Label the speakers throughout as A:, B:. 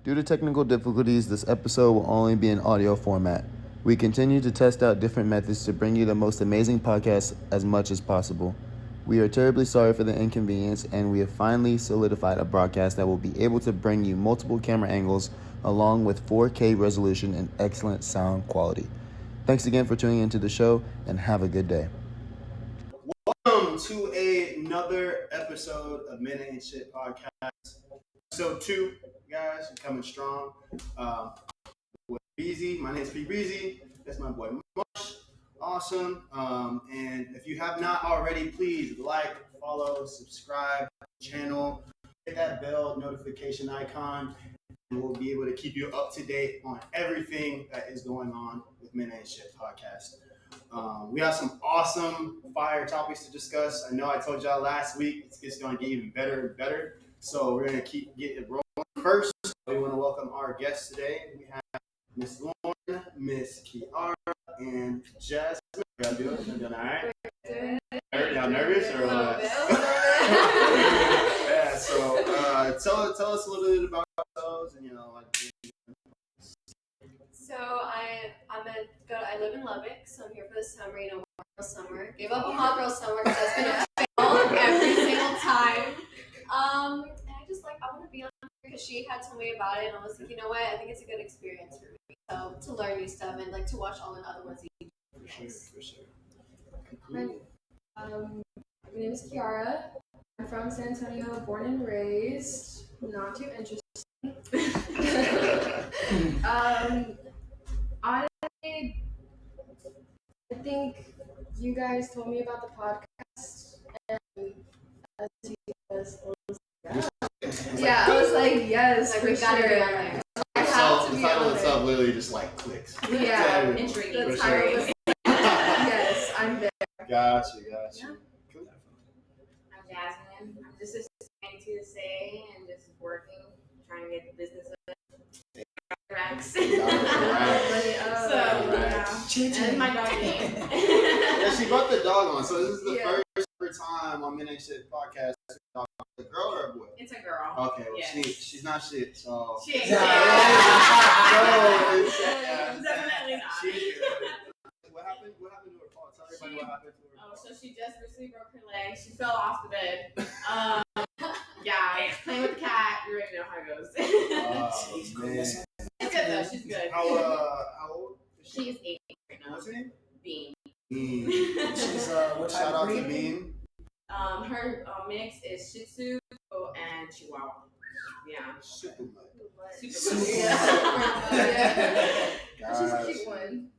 A: Due to technical difficulties, this episode will only be in audio format. We continue to test out different methods to bring you the most amazing podcast as much as possible. We are terribly sorry for the inconvenience, and we have finally solidified a broadcast that will be able to bring you multiple camera angles along with 4K resolution and excellent sound quality. Thanks again for tuning into the show, and have a good day.
B: Welcome to another episode of Men Ain't Shit Podcast. Episode 2, guys, coming strong. With Breezy. My name is P. Breezy. That's my boy Marsh. Awesome. And if you have not already, please like, follow, subscribe to the channel. Hit that bell notification icon. And we'll be able to keep you up to date on everything that is going on with Men Ain't Shit Podcast. We have some awesome fire topics to discuss. I know I told y'all last week it's going to get even better and better. So we're going to keep getting it rolling. First, we want to welcome our guests today. We have Miss Lauren, Miss Kiara, and Jasmine. Y'all doing? Y'all doing all right? Y'all nervous or what? Yeah. So tell us a little bit about yourselves and
C: So I live in Lubbock, so I'm here for the summer. Hot girl summer. Gave up a hot girl summer because that's been a fail every single time. And I want to be on here because she had told me about it, and I was like, you know what? I think it's a good experience for me. So to learn new stuff and to watch all the other ones.
B: For sure.
D: My name is Kiara. I'm from San Antonio, born and raised. Not too interesting. I think you guys told me about the podcast, and I was like, yes, for sure.
B: The title itself literally just clicks.
D: Yeah,
C: intriguing.
D: The title was yes, I'm there.
B: Gotcha. Cool.
E: I'm Jasmine. I'm just a 92 to say and just working, trying to get the business up. Racks. And my dog name.
B: Yeah, she brought the dog on, so this is the first time on Men Ain't Shit Podcast. A girl or a boy?
E: It's a girl.
B: Okay, well she's not shit, so
E: she ain't definitely not.
B: She's good. What happened to her fault? Tell everybody what happened to her.
E: So she just recently broke her leg. She fell off the bed. Playing with the cat. You already know how it goes.
B: She's man.
E: She's good though. She's good.
B: How old is she?
E: She's 8 right now.
B: What's her name?
E: Bean.
B: She's shout out to Bean.
E: Her mix is Shih Tzu and Chihuahua. Yeah.
B: Super much.
D: She's a cute one.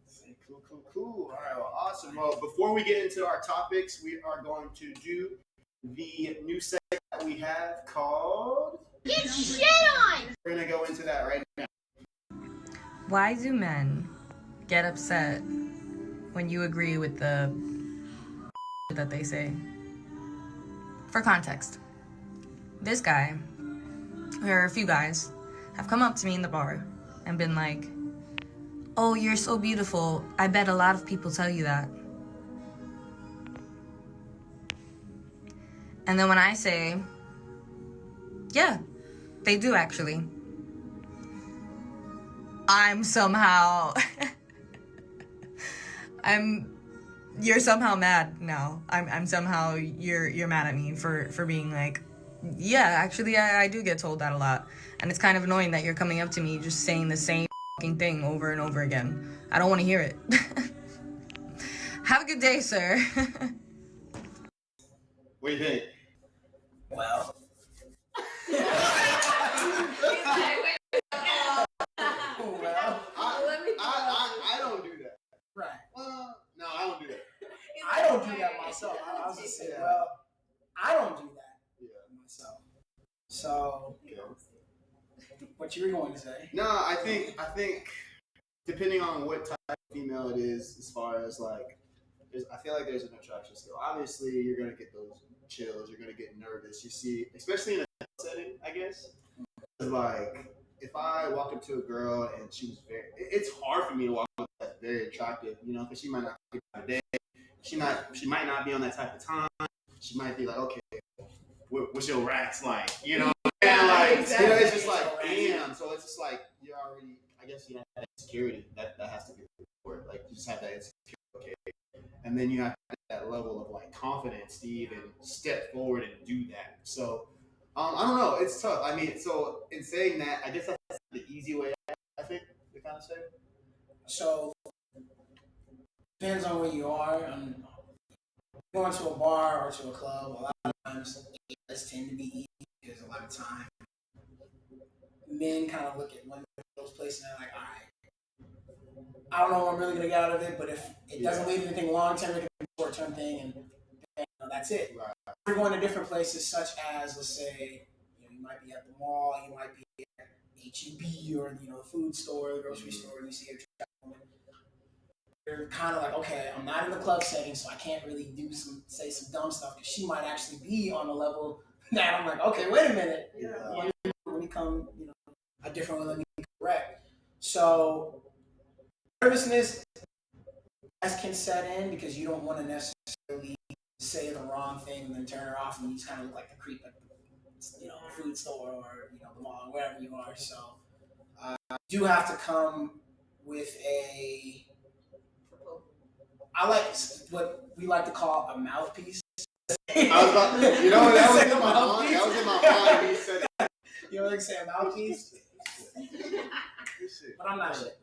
B: Cool. All right, well, awesome. Well, before we get into our topics, we are going to do the new segment that we have called
F: Get Shit On!
B: We're going to go into that right now.
G: Why do men get upset when you agree with the that they say? For context, this guy, or a few guys, have come up to me in the bar and been like, "Oh, you're so beautiful. I bet a lot of people tell you that." And then when I say, "Yeah, they do actually," I'm somehow you're somehow mad now. I'm somehow you're mad at me for being like, "Yeah, actually I do get told that a lot." And it's kind of annoying that you're coming up to me just saying the same thing over and over again. I don't want to hear it. Have a good day, sir.
B: What do you think?
H: Well,
B: I don't do that.
H: right.
B: Well, no, I don't do that.
H: I don't do that myself. I was just saying, well, I don't do that myself. So, what you were going to say?
B: No, I think depending on what type of female it is, as far as I feel like there's an attraction still. Obviously, you're gonna get those chills. You're gonna get nervous. You see, especially in a setting, I guess. If I walked up to a girl and she was it's hard for me to walk up that's very attractive, because she might not be on a day. She might not be on that type of time. She might be like, okay, what's your racks like? And like,
C: exactly.
B: you know, it's just like, damn. So it's just like you're already. I guess you have that insecurity. That has to be for it. Like you just have that insecurity, okay. And then you have that level of like confidence to even step forward and do that. So I don't know. It's tough. I mean, so in saying that, I guess that's the easy way. I think to kind of say.
H: So depends on where you are. Going to a bar or to a club, a lot of times it does tend to be easy because a lot of time men kind of look at one of those places and they're like, all right, I don't know what I'm really gonna get out of it, but if it doesn't lead to anything long term, it can be a short term thing, and that's it.
B: Right.
H: We're going to different places, such as let's say, you might be at the mall, you might be at HEB or the food store, the grocery store, and you see a woman. You're kind of like, okay, I'm not in the club setting, so I can't really say some dumb stuff because she might actually be on a level that I'm like, okay, wait a minute.
B: Yeah.
H: Let me come, a different way, let me correct. So nervousness can set in because you don't want to necessarily say the wrong thing and then turn her off, and you just kind of look like the creep at the food store or the mall, wherever you are. So you do have to come with I like what we like to call a mouthpiece.
B: I was about, that was in my mind. That was in my mind when you said it.
H: You know what I'm saying, mouthpiece? But I'm not shit.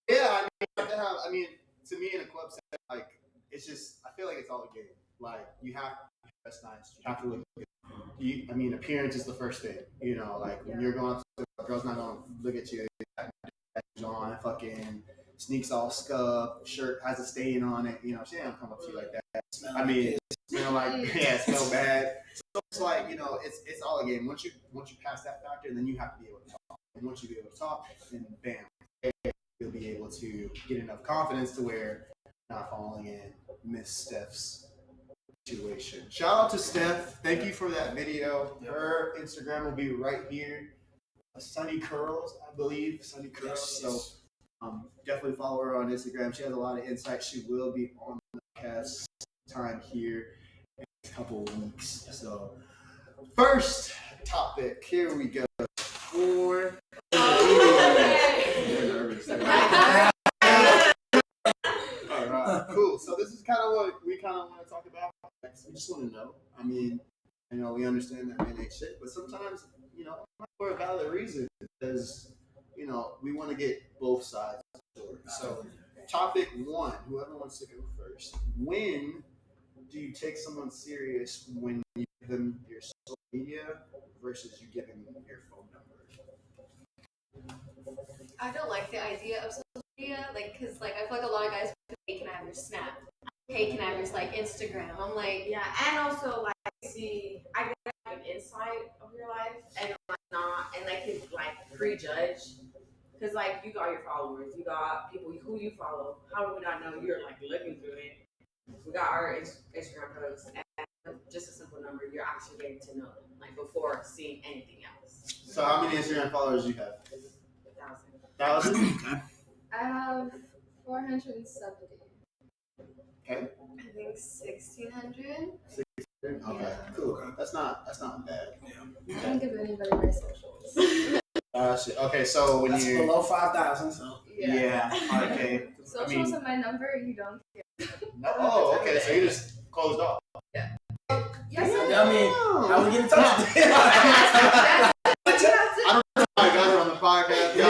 B: Yeah, I mean, to me in a club setting, like, it's just, I feel like it's all a game. Like, you have to dress nice. You have to look good. Appearance is the first thing. Like, when you're going to a girl's not going to look at you. On fucking sneaks all scuffed, shirt has a stain on it. She don't come up to you like that. Smell bad. So it's like it's all a game. Once you pass that factor, then you have to be able to talk. And once you be able to talk, then bam, you'll be able to get enough confidence to where you're not falling in Miss Steph's situation. Shout out to Steph. Thank you for that video. Her Instagram will be right here. Sunny Curls, I believe. Sunny Curls.
H: Yes.
B: So definitely follow her on Instagram. She has a lot of insight. She will be on the podcast time here in a couple of weeks. So first topic, here we go. For all right, cool. So this is kind of what we kind of want to talk about. We just want to know. I mean, we understand that men ain't shit, but sometimes, for a valid reason, because, we want to get both sides of the story. So, topic one, whoever wants to go first. When do you take someone serious when you give them your social media versus you giving them your phone number?
C: I don't like the idea of social media, because, I feel like a lot of guys, hey, can I have your Snap? Hey, can I have your, Instagram? I'm like...
E: Yeah, and also, I get an insight of your life, and not, and they can, prejudge. Because, you got your followers, you got people who you follow. How do we not know you're, looking through it? We got our Instagram posts, and just a simple number, you're actually getting to know them, before seeing anything else.
B: So how many Instagram followers do you have?
E: 1,000.
B: 1,000?
D: I have 470.
B: Okay.
C: I think 1,600.
B: Okay,
C: Yeah.
B: cool. That's not bad.
D: I don't give anybody my socials.
B: Okay, so when
H: That's
B: you
H: below 5,000, so
B: yeah, okay.
D: Socials and my number, you don't care.
B: No, oh, okay. So you just closed off.
D: Yes.
H: I would get in touch with you.
B: I don't know if I got her on the podcast.
C: Yeah.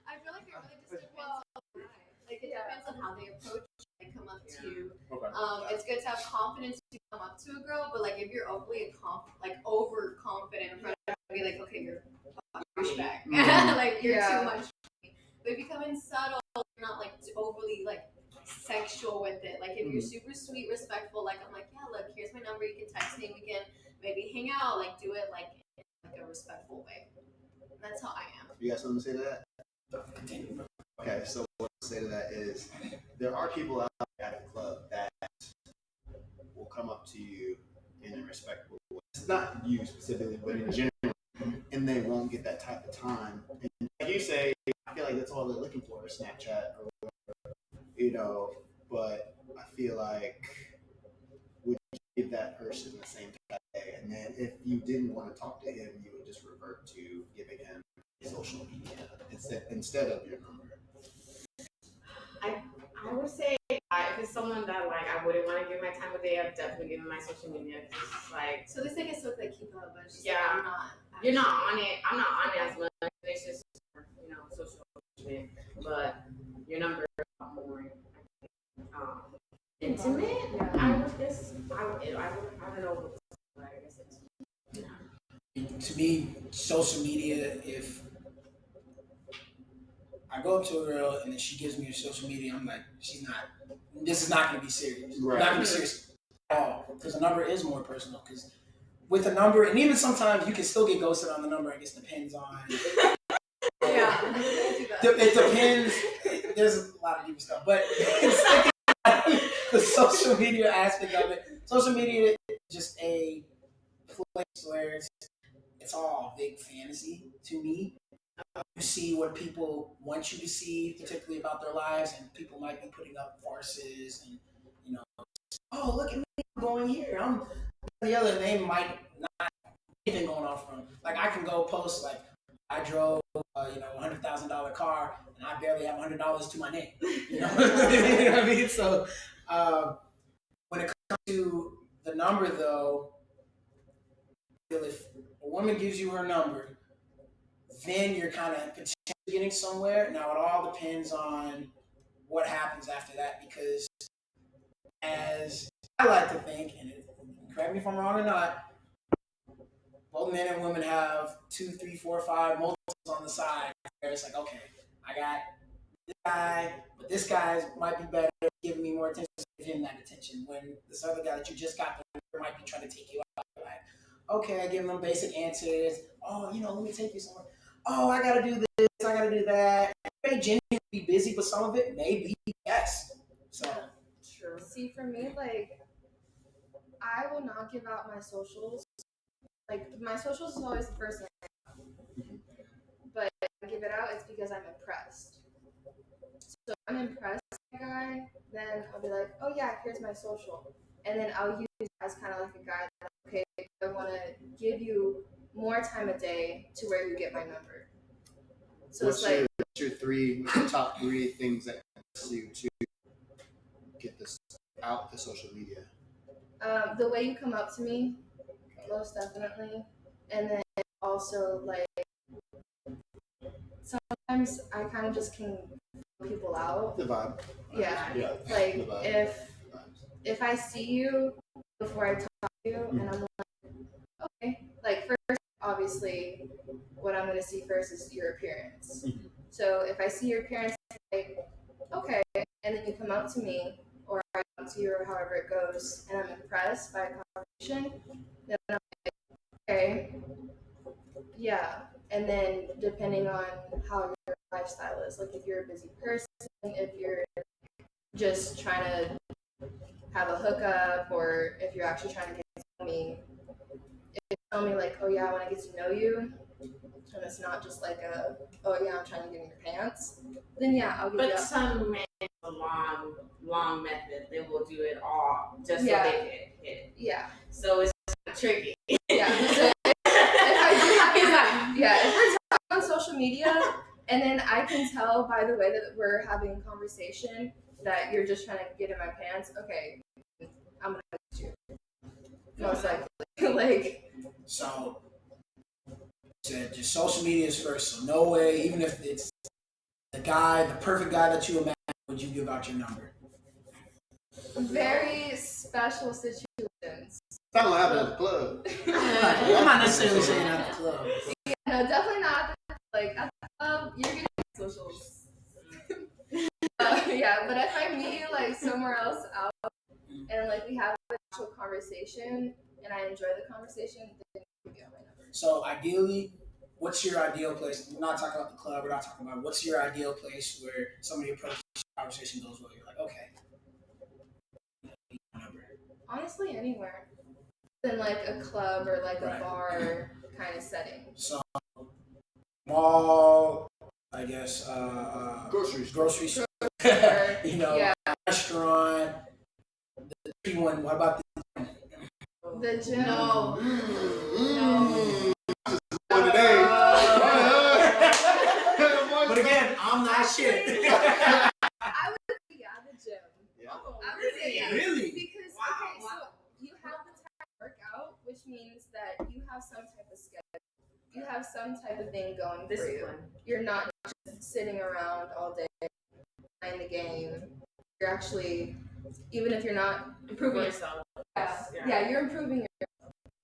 C: I feel like it really just depends on the guy. It depends on how they approach you, they come up to you.
B: Okay.
C: It's good to have confidence to come up to a girl, but if you're overly overconfident in front of her, be like, okay, you're a douchebag. You're too much. But if you come in subtle, you're not overly sexual with it. If you're super sweet, respectful, I'm yeah, look, here's my number, you can text me, we can maybe hang out, do it in a respectful way. That's how I am.
B: You got something to say to that? Okay, so what I say to that is there are people out at a club that will come up to you in a respectful way. It's not you specifically, but in general, and they won't get that type of time. And like you say, I feel like that's all they're looking for, Snapchat or whatever, but I feel like would you give that person the same type of day, and then talk to him, you would just revert to giving him social media instead of your number?
E: I would say if it's someone that like I wouldn't want to give my time of day, I'd definitely give them my social media. It's like
C: So this thing is stuff that keep up, but it's just
E: Yeah.
C: like, I'm not.
E: you're not on it. I'm not on it as much. It's just social engagement, but your number is a lot more intimate.
C: Yeah.
E: I would guess. I don't know. But I guess it's
H: To me, social media, if I go up to a girl and then she gives me her social media, I'm like, this is not going to be serious.
B: Right.
H: Not going to be serious at all. Because a number is more personal. Because with a number, and even sometimes you can still get ghosted on the number, I guess depends on.
C: Yeah.
H: It depends. There's a lot of deeper stuff. But the social media aspect of it, social media is just a place where it's all big fantasy to me. You see what people want you to see, particularly about their lives, and people might be putting up farces and, oh, look at me, I'm going here. I'm the other name might not anything going off from. Like, I can go post, like, I drove, $100,000 car, and I barely have $100 to my name. You know what I mean? So, when it comes to the number, though, if a woman gives you her number, then you're kind of potentially getting somewhere. Now, it all depends on what happens after that, because as I like to think, and correct me if I'm wrong or not, both men and women have 2, 3, 4, 5 multiples on the side. Where it's like, okay, I got this guy, but this guy might be better, giving me more attention, give him that attention. When this other guy that you just got might be trying to take you out. Like, okay, I give them basic answers. Oh, let me take you somewhere. Oh, I gotta do this, I gotta do that. It may genuinely be busy, but some of it may be yes. So
E: true.
D: See, for me, like, I will not give out my socials. Like, my socials is always the first thing. But if I give it out, it's because I'm impressed. So if I'm impressed by a guy, then I'll be like, oh yeah, here's my social. And then I'll use it as kind of like a guide. Okay, I want to give you more time a day to where you get my number. So
B: What's
D: it's like,
B: your top 3 things that helps you to get this out the social media?
D: the way you come up to me, most definitely. And then also, like, sometimes I kind of just can feel people out.
B: The vibe.
D: Yeah.
B: Yeah.
D: Like,
B: The vibe.
D: if I see you before I talk to you, and I'm like, okay, like, first, obviously, what I'm going to see first is your appearance.
B: Mhm.
D: So if I see your appearance, like, okay, and then you come up to me, or I come up to you, or however it goes, and I'm impressed by a conversation, then I'm like, okay, yeah. And then depending on how your lifestyle is, like if you're a busy person, if you're just trying to have a hookup, or if you're actually trying to get to know me, if you tell me like, oh yeah, I want to get to know you, and it's not just like oh yeah, I'm trying to get in your pants, then yeah, I'll give you
E: But
D: up.
E: some men have a long method. They will do it all just
D: Yeah.
E: so they can hit.
D: Yeah.
E: So it's tricky.
D: Yeah. So if I do have if we're talking on social media, and then I can tell by the way that we're having a conversation that you're just trying to get in my pants, okay, I'm gonna hit you. Most likely. Like,
H: So, just social media is first. So no way, even if it's the perfect guy that you imagine, would you give out your number?
D: very special situations.
B: That don't happen at the club.
H: I'm not necessarily saying at the club.
D: No, definitely not. Like, at the club, you're getting socials. Yeah, but if I meet you like somewhere else out, and like we have an actual conversation, and I enjoy the conversation, then you get my number.
H: So ideally, what's your ideal place? We're not talking about the club. We're not talking about what's your ideal place where somebody approaches the conversation goes well. You're like, okay.
D: Honestly, anywhere. Than like a club or like a
H: Right.
D: bar kind of setting.
H: So mall, I guess.
B: Grocery
H: Grocery store.
D: Yeah.
H: Restaurant. The tricky one. What about the
D: The gym.
C: No.
B: Mm. For today.
H: But again, I'm not shit.
D: I would say the gym.
B: Yeah.
D: I would say
H: Really?
D: Because so you have the time to work out, which means that you have some type of schedule. You have some type of thing going for you.
E: Discipline.
D: You're not just sitting around all day playing the game. You're actually, even if you're not
E: Improving yourself.
D: yeah, you're improving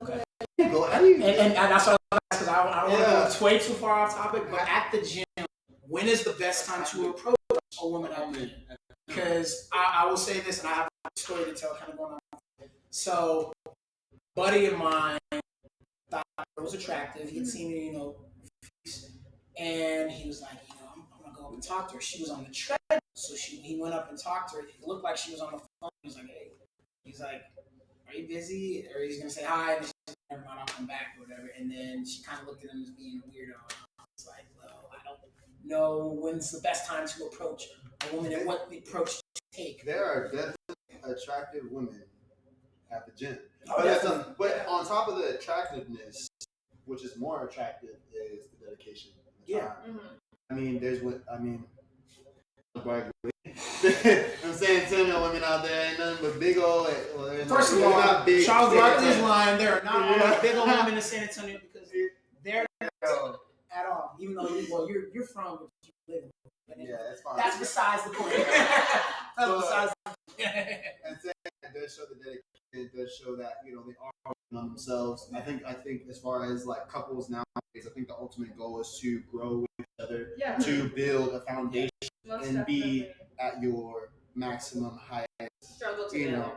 B: Go, how do you?
H: And that's what I because I don't want
B: Yeah.
H: to go way too far off topic, but at the gym, when is the best time to approach a woman at the gym? Because I will say this, and I have a story to tell kind of going on. So, a buddy of mine thought I was attractive. He had seen me, and he was like, I'm going to go up and talk to her. She was on the treadmill, so he went up and talked to her. It looked like she was on the phone. He was like, hey. He's like, are you busy? Or he's going to say hi, and she's like, never mind, I'll come back or whatever. And then she kind of looked at him as being a weirdo. It's like, well, I don't know when's the best time to approach a woman and what approach to take.
B: There are definitely attractive women at the gym.
H: Oh,
B: But on top of the attractiveness, which is more attractive, is the dedication. And the time. I mean, I'm saying 10 million women out there ain't nothing but big old.
H: First of all, Charles Barkley's line, there are not big old women in San Antonio because they're not at all. Even though you're from, but you live in.
B: Yeah, that's fine.
H: That's besides the point. That's besides the point.
B: And saying that does show the dedication. It does show that they are working on themselves. And I think as far as like couples nowadays, I think the ultimate goal is to grow with each other, to build a foundation, and be at your maximum height.
E: Struggle together.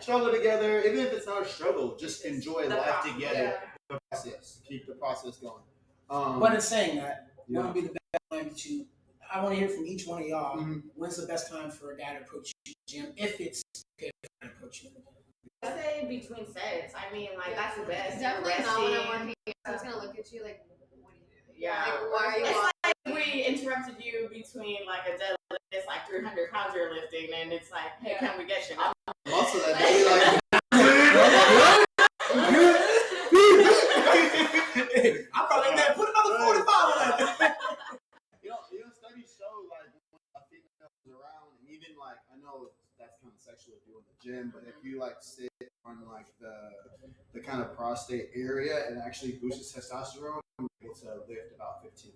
B: Struggle together. Even if it's not a struggle, just enjoy
E: the
B: life
E: process.
B: together. The process. Keep the process going.
H: But in saying that, what would be the best time to? I want to hear from each one of y'all.
B: Mm-hmm.
H: When's the best time for a guy to approach you in the gym? If it's okay to approach you in the gym.
E: I say between sets. I mean, like that's the best.
C: It's definitely not when I'm
E: Resting.
C: working. Someone's gonna look at you like, what are you doing?
E: Yeah.
C: Like, why are you
E: It's
C: walking?
E: like if we interrupted you between like a deadlift, it's like 300 pounds you're lifting, and it's like, hey, can we get you?
B: Also, that day, like.
H: I'm probably there. Put another 45 on that.
B: Studies show like when a female is around, and even like I know that's kind of sexual to do in the gym, but if you like sit on like the kind of prostate area, it actually boosts testosterone. I'm able to lift about 15%.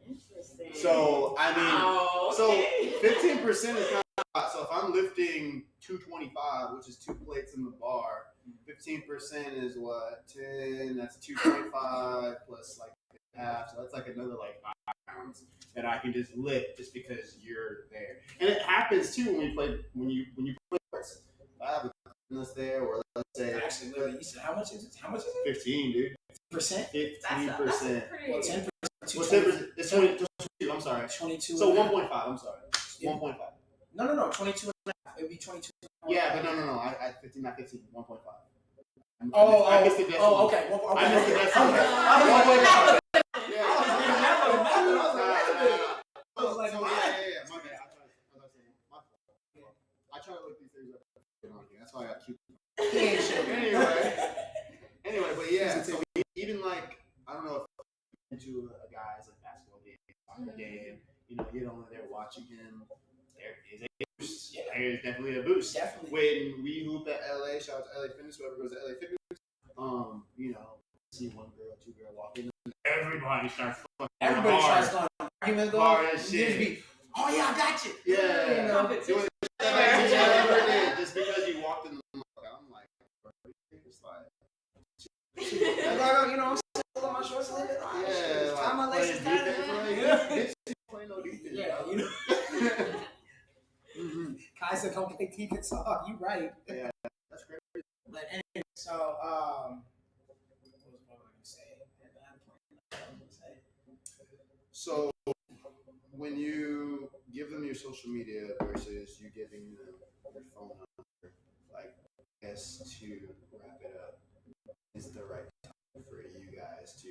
E: Interesting.
B: So I mean, so
E: okay.
B: 15% is kind of a lot. So if I'm lifting 225, which is 2 plates in the bar, 15% is what 10. That's 225 plus like half. So that's like another like 5 pounds that I can just lift just because you're there. And it happens too when you play sports. If I have a business there, or let's say
H: Actually, you said how much is it?
B: 15, dude.
H: Percent?
B: 15%.
E: That's pretty.
H: Well, 10%.
B: Well, 10%. It's 22. I'm sorry.
H: 22.
B: So
H: and a half.
B: 1.5. I'm sorry.
H: Yeah.
B: 1.5.
H: No. 22 and a half. It would be 22.
B: Yeah, but no. I 15, not 15. 1.5.
H: Oh,
B: missed the decimal.
H: okay.
B: I missed the decimal.
H: Okay.
B: 1.5. Yeah.
H: I was like,
B: so, yeah. My bad. I try to look these things up. That's why I got cute. Anyway, but yeah. So even like I don't know if into a guy's like basketball game, soccer game, you're only there watching him. There is a boost.
H: Yeah.
B: There is definitely a boost.
H: Definitely.
B: When we hoop at LA, shout out to LA Fitness, whoever goes to LA Fitness, see one girl, 2 girls walk in, everybody starts fucking
H: Everybody
B: hard.
H: tries going. Arguments go.
B: Hard as shit.
H: Be, oh yeah, I got you.
B: Yeah.
E: Competition.
B: Doing that you never did just because you walked in the I'm like, it's like,
H: I'm still on my shorts a little bit.
B: yeah, like,
H: I'm my laces tight.
B: bitch, play no defense.
H: Yeah, Kai said, "Don't play defense." Oh, you right.
B: Yeah, that's great.
H: But anyway, so what was I going to say?
B: So when you give them your social media versus you giving them your phone number, like, I guess to wrap it up, is the right time for you guys to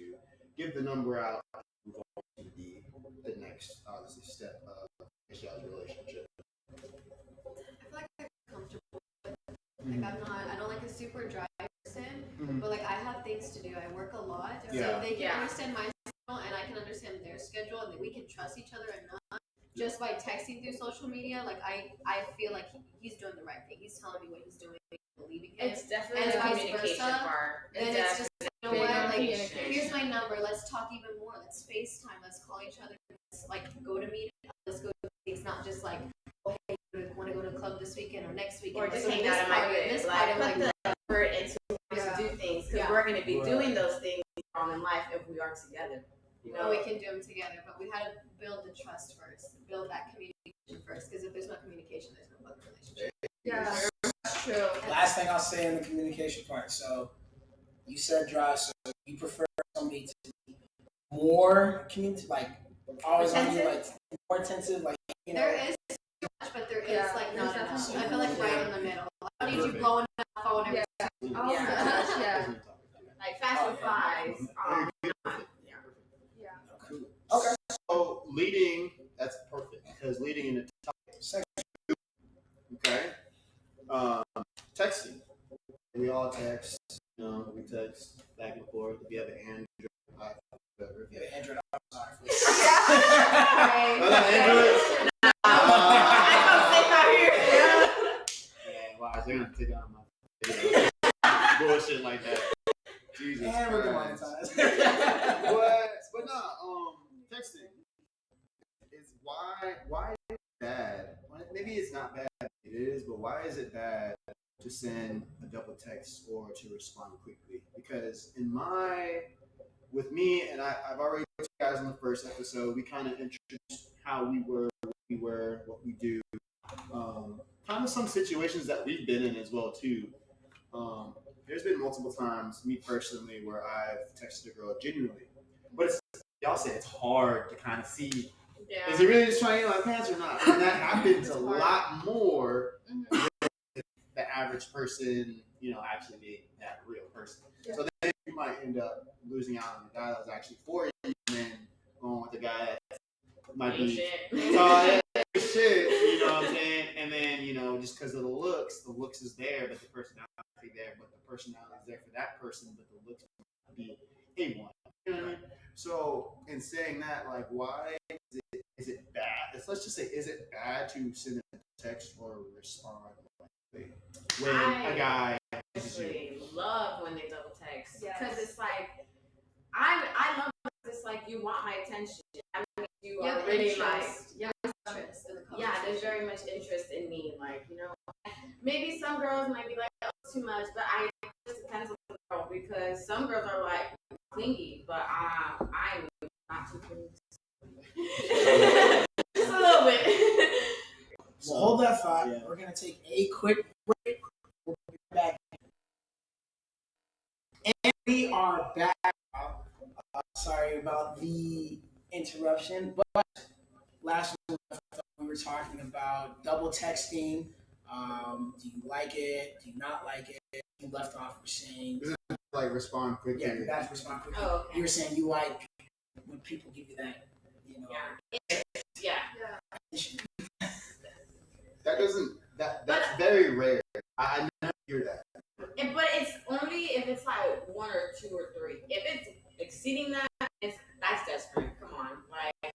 B: give the number out and move on to the next, obviously, step of y'all's relationship?
C: I feel like I'm comfortable with it. Like I don't like a super dry But like I have things to do. I work a lot, so
B: Yeah.
C: they can
E: Yeah.
C: understand my schedule and I can understand their schedule, and that we can trust each other and not just by texting through social media. Like I feel like he's doing the right thing. He's telling me what he's doing, believing him.
E: It's definitely
C: And
E: the
C: vice
E: communication
C: versa,
E: part.
C: Then it's just, you know
D: big
C: what,
D: on
C: like
D: communication.
C: here's my number. Let's talk even more. Let's FaceTime. Let's call each other. Let's like go to meet. Let's go to things. Not just like, oh hey, want to go to a club this weekend or next weekend,
E: or just
C: let's go to
E: hang out
C: this
E: in my
C: party,
E: crib.
C: this
E: Like,
C: party.
E: put
C: I'm
E: the
C: like,
E: effort into
D: Yeah.
E: to do things because
C: Yeah.
E: we're going to be
B: Right.
E: doing those things on in life if we are together. You
C: no,
E: know,
C: we can do them together, but we had to build the trust first, build that communication first. Because if there's no communication, there's no fucking relationship.
D: Yeah, that's true.
H: Last thing I'll say in the communication part. So you said dry, so you prefer somebody to be more community, like always on you, like more attentive, like you know.
C: There is too much, but there is
D: Yeah,
C: like
D: there's
C: not enough.
D: definitely-
C: I feel like right in the middle. I don't need you blowing up my phone every
D: Yeah. Oh
E: Yeah.
D: my gosh, yeah.
E: like fast replies.
D: Yeah.
H: Okay.
B: So leading, that's perfect because leading in the
H: Sex.
B: okay. Texting. We all text. You know, we text back and forth. If you have an Android, iPhone, whatever.
H: Yeah, Android. I'm sorry.
B: No, no, Android.
E: iPhone safe out here.
B: Yeah, wow, they're gonna take out my bullshit like that. Jesus
H: And we're
B: Christ.
H: demonetized.
B: But no, texting is why is it bad? Well, maybe it's not bad. It is, but why is it bad to send a double text or to respond quickly? Because with me, and I've already told you guys in the first episode, we kind of introduced how we were, what we do, kind of some situations that we've been in as well too. There's been multiple times, me personally, where I've texted a girl genuinely, but y'all say it's hard to kind of see.
E: Yeah.
B: Is he really just trying to get my pants or not? And that happens a
D: It's hard.
B: lot more
D: Mhm.
B: than the average person, actually being that real person.
D: Yeah.
B: So then you might end up losing out on the guy that was actually for you, and then going with the guy that might be
E: Shit.
B: shit, you know what I'm saying? And then, just because of the looks is there, but the personality is there, but the personality is there for that person, but the looks might be A1. You know what I mean? So in saying that, like, why is it bad? Let's just say, is it bad to send a text or respond when a guy
E: Actually love when they double text
D: Yes.
E: because it's like I love it. It's like you want my attention. I mean, you
C: You
E: are
C: have
E: really
C: interest. You have interest in the conversation.
E: yeah. There's very much interest in me. Like maybe some girls might be like, oh, too much, but it just depends on the girl because some girls are like clingy, but I'm not too clingy. Just a little bit.
H: So hold that thought.
B: Yeah.
H: We're gonna take a quick break. We'll be back. And we are back. Sorry about the interruption, but last week we were talking about double texting. Do you like it? Do you not like it? You left off with saying,
B: like respond quickly.
H: yeah, you guys respond quickly.
E: Oh, okay.
H: You were saying you like when people give you that,
E: Yeah. Yeah.
B: That doesn't that's very rare. I never hear that.
E: But it's only if it's like 1 or 2 or 3. If it's exceeding that, that's desperate. Come on, like.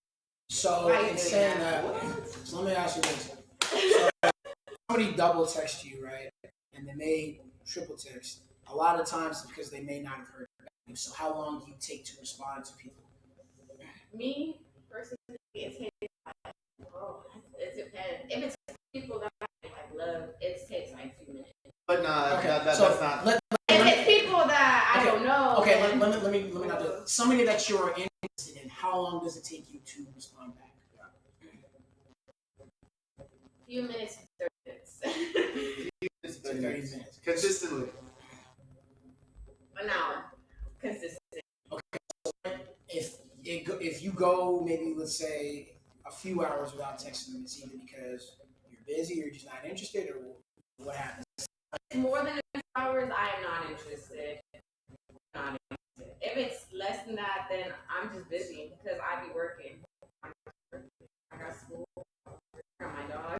H: So
E: Why you
H: in
E: doing
H: saying
E: that?
H: that, so let me ask you this. So somebody double text you, right? And they may triple text. A lot of times it's because they may not have heard back you. So how long do you take to respond to people?
E: Me personally, it takes like, it depends. If it's people that I like love, it takes like 2 minutes.
B: But no,
H: Okay,
B: that's
H: so
B: not.
E: If it's people that I don't know,
H: Okay,
E: then
H: let me not do it. Somebody that you're interested in, how long does it take you to respond back?
E: few minutes, 30 minutes,
B: It's
H: 30 minutes.
B: consistently.
E: an hour, consistent.
H: If you go maybe let's say a few hours without texting them, it's either because you're busy, you're just not interested, or what happens?
E: More than a few hours, I am not interested. Not interested. If it's less than that, then I'm just busy because I be working. I got school. I got my dog.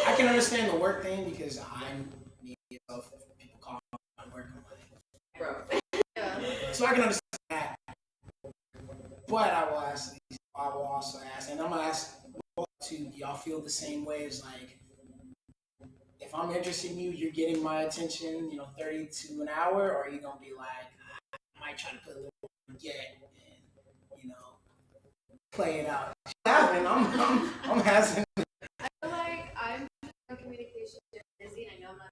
H: I can understand the work thing because I'm me myself. If people call me, I'm working on it.
E: Bro.
H: So I can understand that. But I will also ask, and I'm gonna ask both too. Do y'all feel the same way as like, if I'm interested in you, you're getting my attention, 30 to an hour, or are you gonna be like, I might try to put a little more get and play it out. I'm asking.
C: I feel like I'm in communication busy, and I know I'm not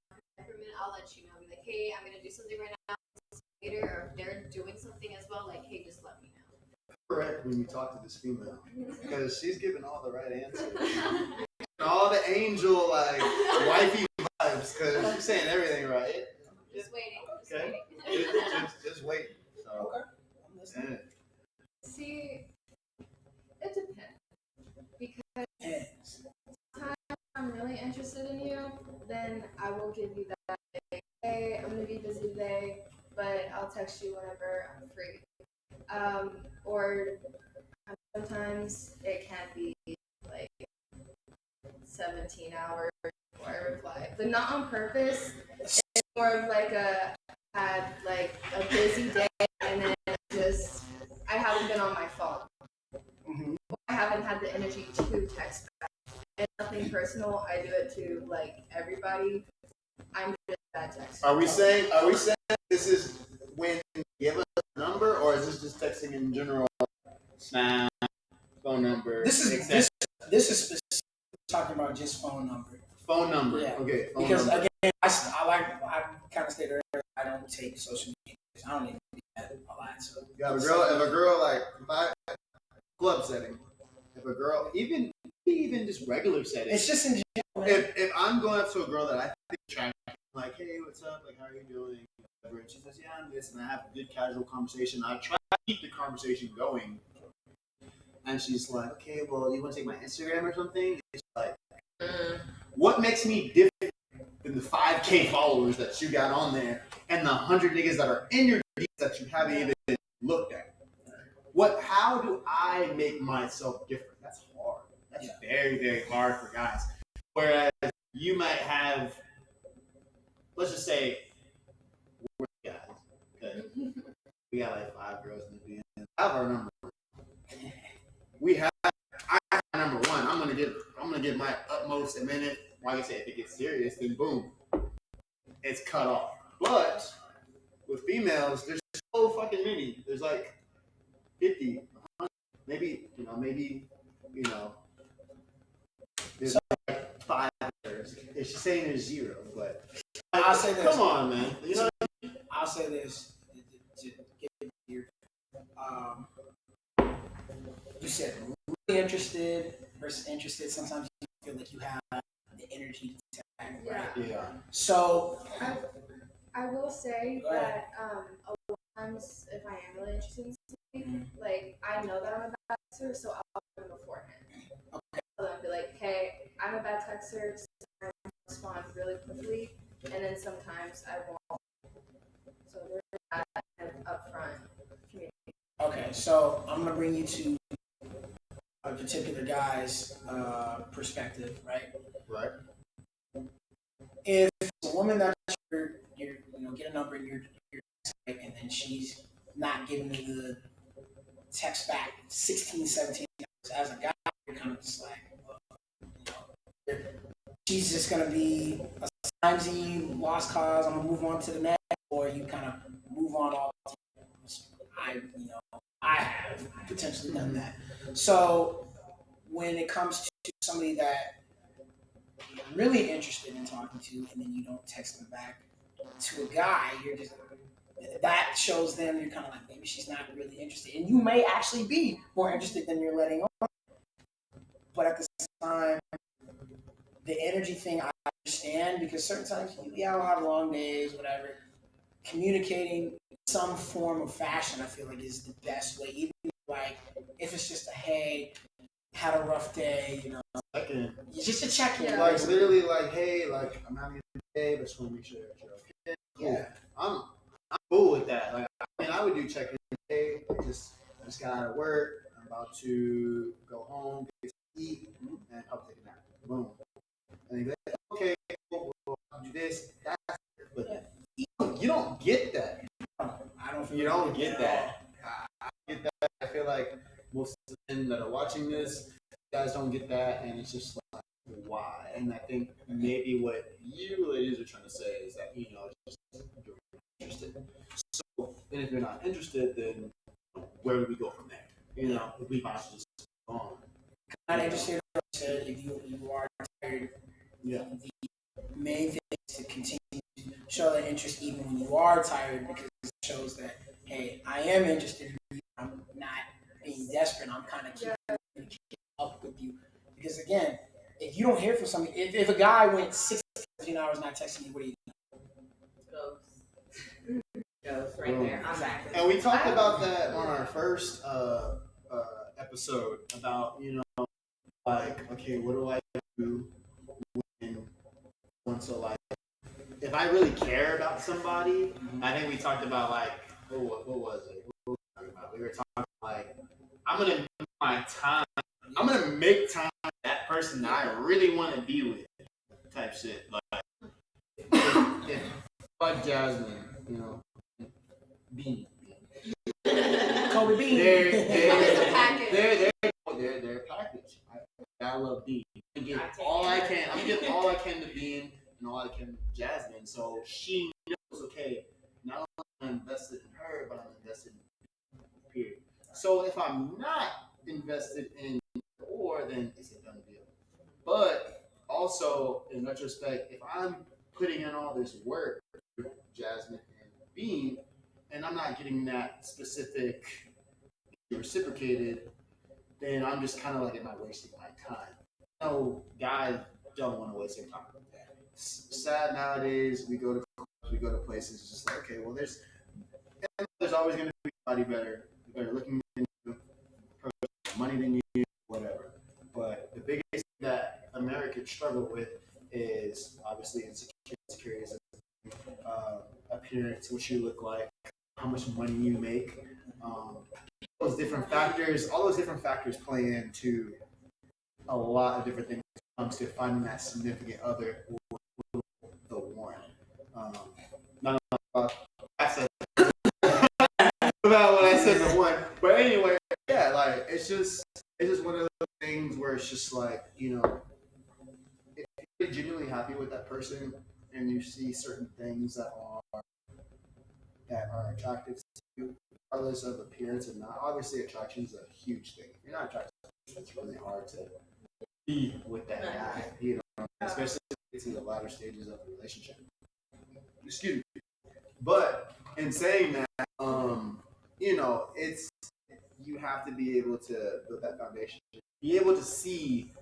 C: for a minute. I'll let you know. Be like, hey, I'm gonna do something right now. Later, or if they're doing something as well, like, hey, just let me know.
B: Correct when you talk to this female, because she's giving all the right answers, all the angel like wifey vibes, because she's saying everything right.
C: Just waiting. Just
B: Okay.
C: waiting.
B: Just wait. So,
H: Okay. I'm listening.
D: See, it depends. Because
H: Yes.
D: if I'm really interested in you, then I will give you that. Like, hey, I'm gonna be busy today, but I'll text you whenever I'm free. Or sometimes it can be like 17 hours before I reply, but not on purpose. It's more of like had like a busy day, and then I haven't been on my phone.
H: Mm-hmm.
D: I haven't had the energy to text back. And nothing personal. I do it to like everybody. I'm just a bad texter.
B: are we saying this is when you give us a number, or is this just texting in general? Snap, phone number.
H: This is
B: etc.
H: this is specific, talking about just phone number.
B: Phone number.
H: Yeah.
B: Okay. Phone
H: Because
B: number.
H: again, I kind of stated earlier, I don't take social media. I don't even do that a lot. So
B: You have a girl. If a girl like club setting, if a girl even just regular setting.
H: it's just in general.
B: If I'm going up to a girl that I think is attractive, like, hey, what's up? Like, how are you doing? Whatever. And she says, yeah, I'm this, and I have a good casual conversation. I try to keep the conversation going. And she's like, okay, well, you want to take my Instagram or something? It's like, what makes me different than the 5K followers that you got on there and the 100 niggas that are in your DMs that you haven't even looked at? How do I make myself different? That's hard. That's very, very hard for guys. Whereas you might have, let's just say, we're guys. Okay. We got like 5 girls in the DM. I have our number. I have number 1. I'm gonna give my utmost, and then like I said, if it gets serious, then boom, it's cut off. But with females, there's so fucking many. There's like 50, 100, maybe, there's like 5 others. If she's saying there's 0, but
H: I'll say this.
B: Come on, man.
H: I'll say this to get here. You said really interested versus interested. Sometimes you feel like you have the energy to act, right?
B: Yeah.
H: So
D: I will say
H: Go ahead.
D: that a lot of times if I am really interested in something, like I know that I'm a bad texter, so I'll tell them beforehand.
H: Okay.
D: So I'll be like, hey, I'm a bad texter, so I respond really quickly, and then sometimes I won't. So there's that kind of upfront communication.
H: okay, so I'm gonna bring you to a particular guy's perspective, right?
B: Right.
H: If a woman that you're get a number and you're and then she's not giving you the text back 16, 17 hours, as a guy, you're kind of just like, well, she's just gonna be a timesy lost cause. I'm gonna move on to the next, or you kind of move on all. I have potentially done that. So when it comes to somebody that you're really interested in talking to, and then you don't text them back to a guy, you're just that shows them you're kind of like, maybe she's not really interested, and you may actually be more interested than you're letting on. But at the same time, the energy thing I understand, because certain times we all have long days, whatever. Communicating some form of fashion, I feel like, is the best way. Even like if it's just a hey, had a rough day,
B: Second.
H: just a check-in.
D: Yeah.
B: Like literally, like, hey, like I'm having a good day, but just want to make sure that you're okay. Cool.
H: Yeah.
B: I'm cool with that. Like, I mean, I would do check-in. Hey, I just got out of work. I'm about to go home, get to eat, and I'll take a nap. Boom. And you'd be like, okay, cool, I'll do this. That's it. But you don't get that.
H: I don't.
B: You don't get that. don't get that, and it's just like, why? And I think maybe what you ladies are trying to say is that just you're interested. So, and if you're not interested, then where do we go from there? If we might just go on.
H: Not interested. If you are tired,
B: Yeah.
H: the main thing is to continue to show that interest even when you are tired, because it shows that, hey, I am interested in you. I'm not being desperate. I'm kind of keeping up with you. Because again, if you don't hear from somebody, if a guy went 16 hours not texting you, what do you do?
E: Goes right there. Exactly.
B: And we talked about that on our first episode about like, okay, what do I do like if I really care about somebody? I think we talked about like what was it? What were we talking about? We were talking like I'm gonna make my time. I'm gonna make time for that person that I really want to be with, type shit. Like if like Jasmine, Bean.
H: Kobe Bean.
C: It's a package.
B: They're a package. I love Bean. I'm getting all I can. I'm getting all I can to Bean and all I can to Jasmine. So she knows, okay, not only am I invested in her, but I'm invested in her, period. So if I'm not invested in or then it's a done deal. But also in retrospect, if I'm putting in all this work with Jasmine and Bean, and I'm not getting that specific reciprocated, then I'm just kind of like, am I wasting my time? No, guys don't want to waste their time. Sad nowadays, we go to places, it's just like, okay, well, there's always going to be somebody better looking than you, money than you, whatever. But the biggest thing that Americans struggle with is obviously insecurities, appearance, what you look like, how much money you make. All those different factors play into a lot of different things when it comes to finding that significant other or the one. Not about what I said the one, but anyway, yeah, like it's just one of those things where it's just like, if you're genuinely happy with that person and you see certain things that are attractive to you, regardless of appearance and not. Obviously, attraction is a huge thing. If you're not attracted, it's really hard to be with that guy, especially in the latter stages of the relationship. Excuse me. But in saying that, it's you have to be able to build that foundation, be able to see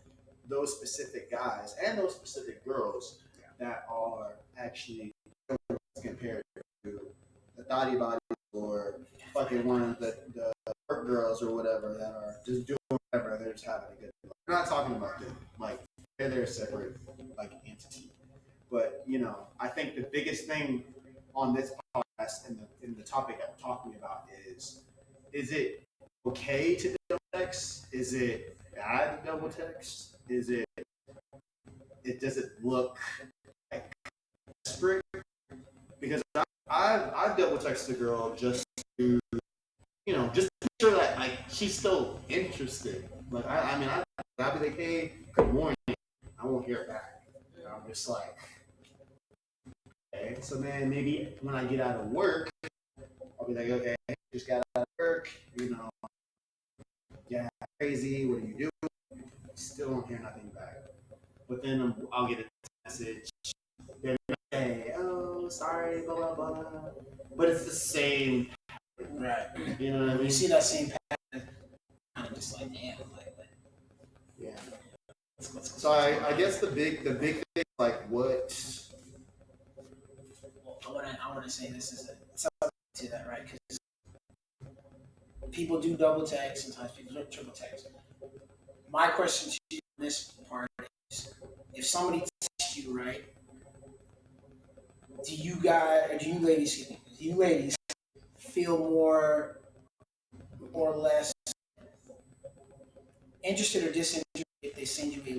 B: those specific guys and those specific girls that are actually compared to the thotty bodies or fucking one of the work girls or whatever that are just doing whatever, they're just having a good time. We're not talking about them. Like, they're a separate entity. But, I think the biggest thing on this podcast and the topic I'm talking about is it okay to double text? Is it bad to double text? Does it look like desperate? Because I've double texted a girl just to just make sure that like she's still interested. Like I'll be like, hey, good morning. I won't hear back. I'm just like, okay. So then maybe when I get out of work, I'll be like, okay, just got out of work. Yeah, crazy. What are you doing? Still don't hear nothing back. But then I'll get a message. Then say, oh, sorry, blah, blah, blah. But it's the same.
H: Right.
B: You know what I mean?
H: You see that same pattern, kind of just like, damn, like,
B: yeah. So I guess the big thing, like, what?
H: I want to say this is something to that, right? Because people do double text, sometimes people do triple text. My question to you on this part is, if somebody texts you, right? Do you ladies feel more or less interested or disinterested if they send you a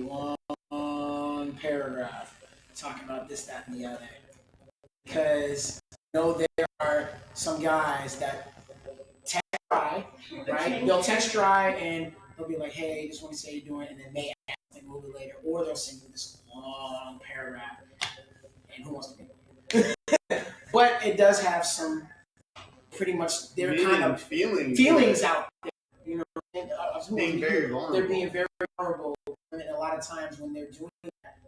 H: long paragraph talking about this, that, and the other? Because there are some guys that text dry, right? They'll text dry and they'll be like, hey, just want to say you're doing, and then they or they'll send you this long paragraph. And who wants to be? But it does have some pretty much they're kind of feelings out there, you know. And,
B: Being very vulnerable.
H: They're being very vulnerable, and a lot of times when they're doing that,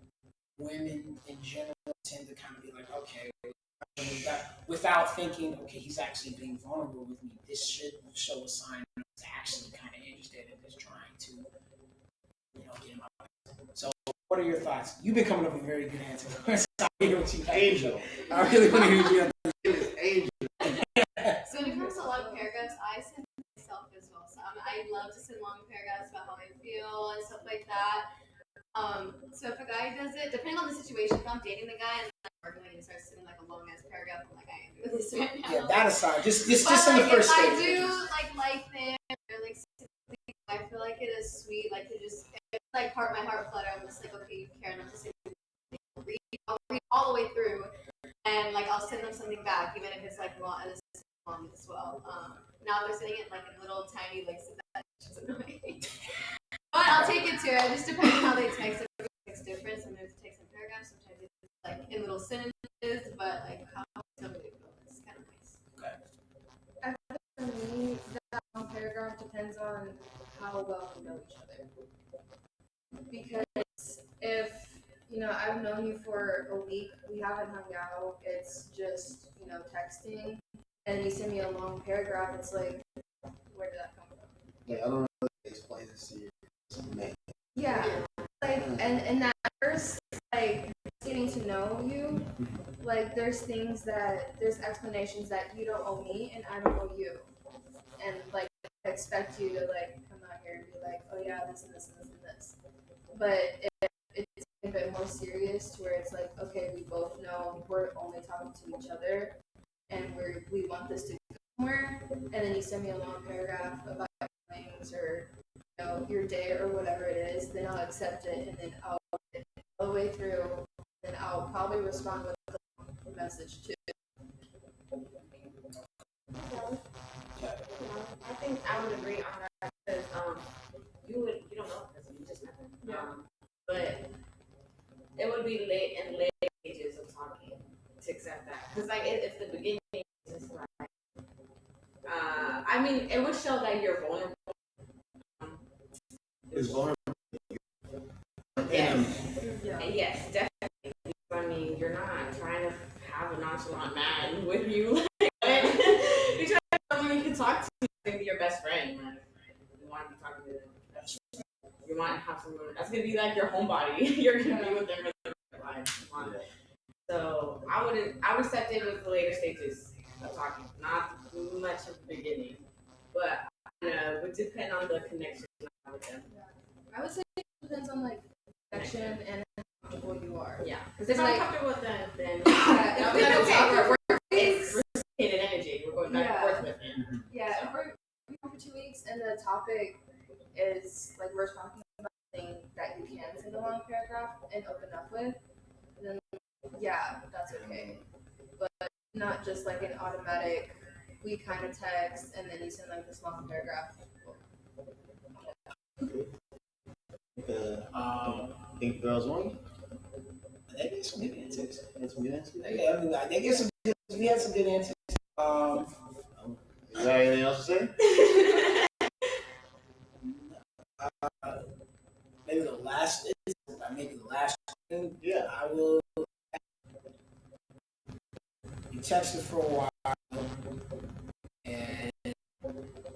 H: women in general tend to kind of be like, okay, without thinking, okay, he's actually being vulnerable with me. This should show a sign that he's actually kind of interested and is trying to, you know, get him out. So, what are your thoughts? You've been coming up with a very good answer. I really want to hear
B: Angel.
H: you.
B: Angel.
C: So when it comes to long paragraphs, I send myself as well. So I love to send long paragraphs about how I feel and stuff like that. So if a guy does it, depending on the situation, if I'm dating the guy and I'm arguing and starts sending like a long ass paragraph, I'm like, I am doing this right now.
H: Yeah, that aside, just in
C: But,
H: the first
C: if
H: stage.
C: I do like them or like something, I feel like it is sweet, like to just like part my heart flutter. I'm just like, okay, you care enough to say. I'll read all the way through, and like I'll send them something back, even if it's like long as well. Now they're sending it like in little tiny like that's annoying. But I'll take it too. It just depends on how they text. It's different. Sometimes it takes in paragraphs. Sometimes it's like in little sentences. But like how somebody feels, it's kind of nice.
H: Okay.
D: I think for me, that long paragraph depends on how well we know each other. Because if, you know, I've known you for a week, we haven't hung out, it's just, you know, texting, and you send me a long paragraph, it's like, where did that come from?
B: Yeah, I don't know how to explain this to you. Man.
D: Yeah, like, and that first, like, getting to know you, like, there's explanations that you don't owe me, and I don't owe you. And, like, I expect you to, like, come out here and be like, oh yeah, this and this and this and this. But if it's a bit more serious to where it's like, okay, we both know we're only talking to each other, and we want this to go somewhere, and then you send me a long paragraph about things or, you know, your day or whatever it is, then I'll accept it, and then I'll get it all the way through, and I'll probably respond with a message too.
E: I think I would agree on that because you don't know because you just met them. But it would be late stages of talking to accept that because like if the beginning is just like I mean it would show that you're vulnerable.
B: It's vulnerable.
E: Yes. Yes, definitely. I mean, you're not trying to have a nonchalant man with you. You're trying to have someone you can talk to, maybe your best friend. You want to be talking to them. You want to have someone that's gonna be like your homebody. You're gonna be with them for their life. So I would accept it with the later stages of talking, not much of the beginning, but it would depend on the connection you have with them.
D: I would say it depends on like connection and how comfortable you are.
E: Yeah, because
D: It's
E: if I'm
D: like-
E: comfortable with them, then
D: Yeah,
E: I'll be like, okay,
D: it's
E: we're reciprocated energy. We're going back and forth with it.
D: Yeah, if we're for 2 weeks and the topic is like we're talking about something that you can send a long paragraph and open up with, then yeah, that's okay. But not just like an automatic, we kind of text and then you send like this long paragraph.
B: Think girls won?
H: They get some good answers.
B: That's some good answers.
H: Yeah, I mean, they get some. We had some good answers.
B: You got anything else to say?
H: Maybe the last thing.
B: Yeah.
H: I will. You texted for a while, and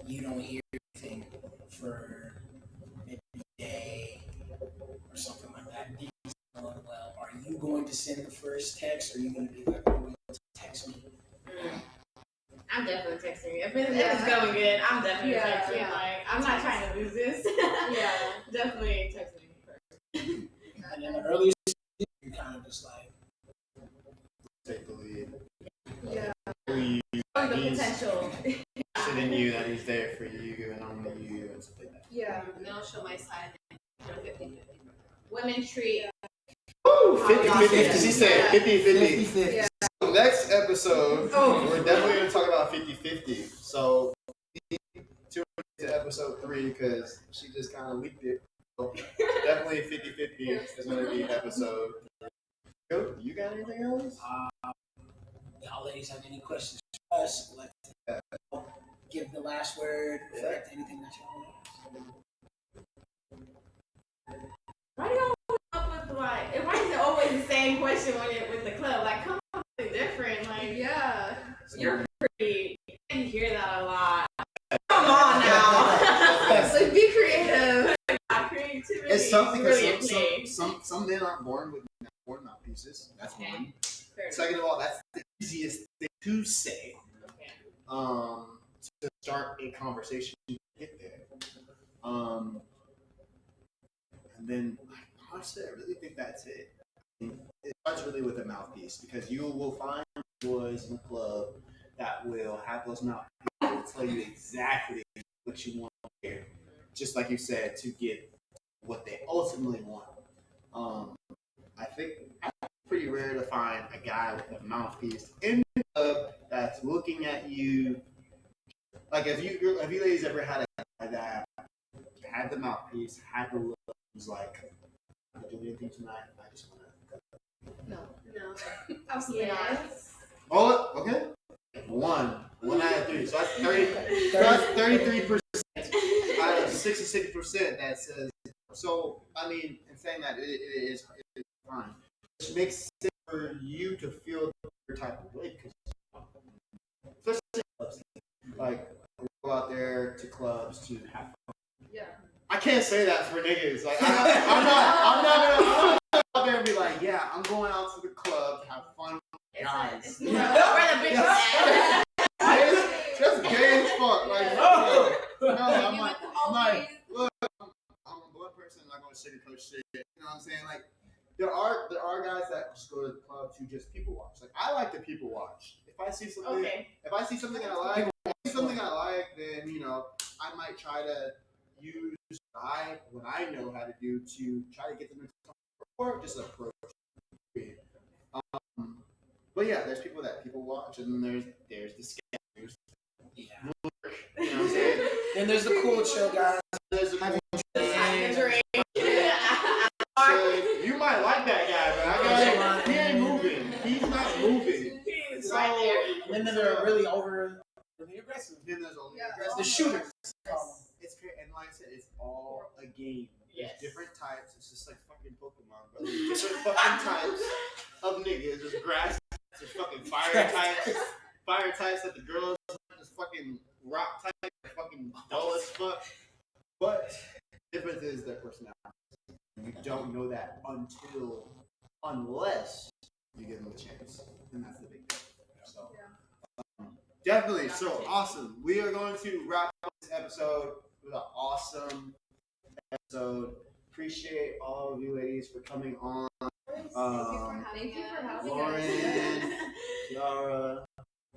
H: you don't hear anything for maybe a day or something like that. Things are going well. Are you going to send the first text, or are you going to be like, oh, text me?
E: I'm definitely texting you. If it's going good, I'm definitely texting.
C: Yeah.
E: Like, I'm not trying to lose this.
C: Yeah.
E: Definitely texting me first.
H: And then the earliest, you kind of just like,
B: Take the lead.
D: Yeah.
B: You,
E: Oh, the
B: he's
E: potential.
B: interested in you, that he's there for you, and I'm with you, and stuff like that.
D: Yeah.
C: And then I'll show my side. 50-50.
E: Women treat.
B: Woo!
E: How y'all
B: 50-50.
E: feel?
B: She said 50-50.
H: 50-50.
D: Yeah.
B: So next episode,
E: Oh.
B: we're definitely going to talk about 50-50. So tune into episode 3 because she just kind of leaked it. definitely 50-50 is going to be episode. Yo, you got anything else?
H: Y'all ladies have any questions for us? Like, give the last word, reflect anything that y'all want.
E: Why do y'all come up with like? Why is it always the same question when it with the club? Like, come up with something different. Like,
D: Yeah.
E: you're pretty. You hear that a lot. Come on now.
D: It's like, be creative.
E: Creativity.
B: It's something
E: really a
B: because
E: thing.
B: some men aren't born with mouthpieces. That's
E: Okay.
B: one.
E: Fair
B: Second of all, that's the easiest thing to say.
E: enough.
B: To start a conversation to get there. And then honestly, I really think that's it. It starts really with a mouthpiece because you will find boys in the club that will have those mouthpieces that will tell you exactly what you want to hear. Just like you said, to get what they ultimately want. I think it's pretty rare to find a guy with a mouthpiece in the club that's looking at you. Like, have you ladies ever had a guy that had the mouthpiece, had the look, was like, "I'm not doing anything tonight. I just want to."
D: No.
E: No.
D: Absolutely not.
E: Yes.
B: Oh, okay. One out of three. So that's 33% out of 66% that says. So I mean, in saying that, it is fine. Which makes sense for you to feel your type of way because, especially clubs, like we go out there to clubs to have fun.
D: Yeah.
B: I can't say that for niggas. Like I'm not gonna go out there and be like, yeah, I'm going out to the club to have fun with guys.
E: It's more where the bitches at.
B: Just gay as fuck. Like, no, I'm like, look, I'm a blood person. I'm not gonna sugarcoat shit. You know what I'm saying? Like, there are guys that just go to the club to just people watch. Like, I like to people watch. If I see something, I like, then I might try to use what I know how to do to try to get them into or just approach. But yeah, there's people that people watch, and then there's the scammers.
H: Yeah.
B: You know what I'm saying?
H: Then there's the cool chill guys.
B: There's the
H: Having
B: you might like that guy, but he ain't moving. He's not moving.
E: He's right there.
H: And then they're really aggressive.
B: Then there's only
H: The shooters.
B: It's great, and like I said, it's all a game. There's
E: Yes.
B: different types. It's just like fucking Pokemon, bro. There's different fucking types of niggas. There's grass. There's fucking fire types. Fire types that the girls. There's fucking rock types. Fucking dull as fuck. But the difference is their personality. You don't know that unless you give them a chance, and that's the big thing. So definitely, so awesome. We are going to wrap up this episode with an awesome episode. Appreciate all of you ladies for coming on.
D: Thank you for having
B: Lauren,
D: us.
B: Yara,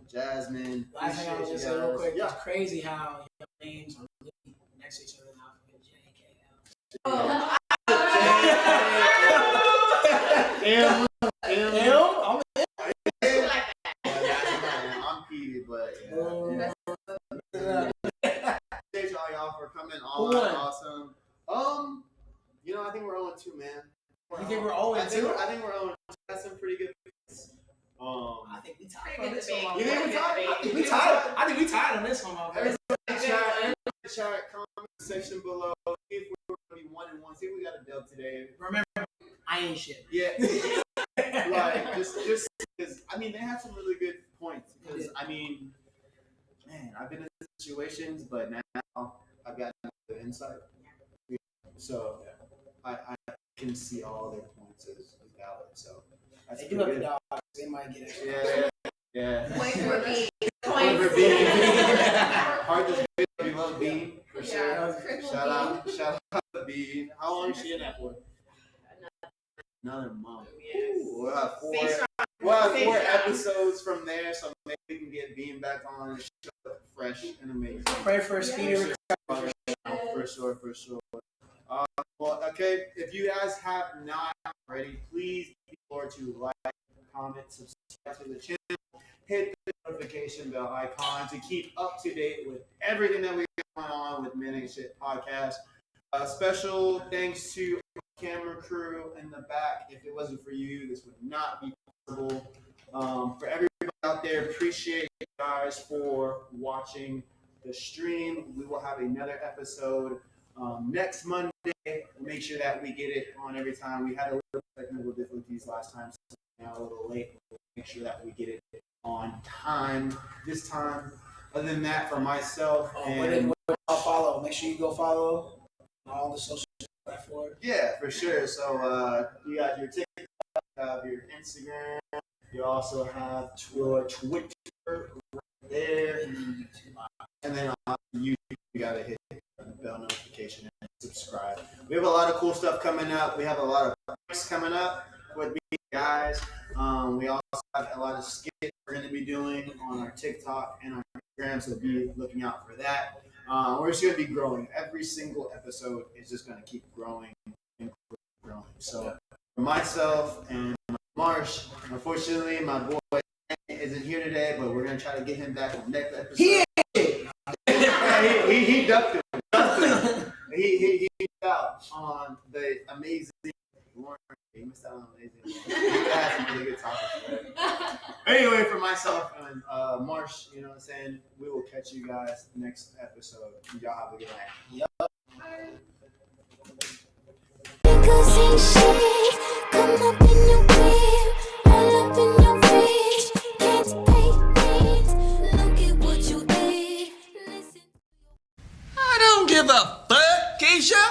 B: Jasmine.
H: Last thing I was
B: appreciate
H: just
B: you
H: say real
B: guys.
H: quick,
B: Yeah.
H: it's crazy how your names are really next to each other in the alphabet. JKL.
E: Oh.
B: M.
H: I'm
B: I'm Petey, but
H: Yeah.
B: Thank y'all for coming
H: Who
B: on.
H: won?
B: Awesome. I think we're 0-2, man.
H: You think we're 0-2?
B: I think we're 0-2. That's some pretty good picks.
H: I think we tied
E: Pretty
H: on
E: good
H: this
E: debate.
H: one.
B: You think we tied?
H: I think we tied. I think we tied on this one,
B: Everybody
H: motherfucker.
B: chat, comment section below. See if we're going to be 1-1. See if we got a dub today.
H: Remember, I ain't shit.
B: Yeah. Like, just because, they had some really good points. Because, man, I've been in situations, but now I've got the insight. So, I can see all their points as valid. So, that's
H: They
B: pretty
H: do have the
B: good.
H: dogs. They might get it.
B: Yeah.
D: Point for me.
B: Point for Bean. Hard to say, we love Bean, for sure.
D: Yeah, Cripple
B: Shout out to Bean. How long is she in that for? Another month.
E: Yes.
B: Ooh, we'll have
E: Stay strong. Stay
B: four
E: strong.
B: episodes from there, so maybe we can get Bean back on and show up fresh and amazing.
H: Pray for a speedy recovery.
B: For sure. Well, okay, if you guys have not already, please be sure to like, comment, subscribe to the channel, hit the notification bell icon to keep up to date with everything that we got going on with Men Ain't Shit Podcast. Special thanks to our camera crew in the back. If it wasn't for you, this would not be possible. For everybody out there, appreciate you guys for watching the stream. We will have another episode next Monday. We'll make sure that we get it on every time. We had a little technical difficulties last time, so now a little late. We'll make sure that we get it on time this time. Other than that, for myself and
H: I'll follow. Make sure you go follow all the social platforms.
B: yeah, for sure. So you got your TikTok, you have your Instagram, you also have your Twitter right there, and then on YouTube you gotta hit the bell notification and subscribe. We have a lot of cool stuff coming up. We have a lot of pranks coming up with me guys. We also have a lot of skits we're going to be doing on our TikTok and our Instagram, so be looking out for that. We're just going to be growing. Every single episode is just going to keep growing and growing. So for myself and Marsh, unfortunately, my boy isn't here today, but we're going to try to get him back on the next episode. He ducked him. He missed out on the amazing. He missed out on amazing. He had some really good topics. Anyway, for myself and Marsh, you know what I'm saying? We will catch you guys next episode. Y'all have a good night.
F: Because ain't shit come up in your crib, all up in your fridge. Can't pay rent. Look at what you did. Listen.
I: I don't give a fuck, Keisha.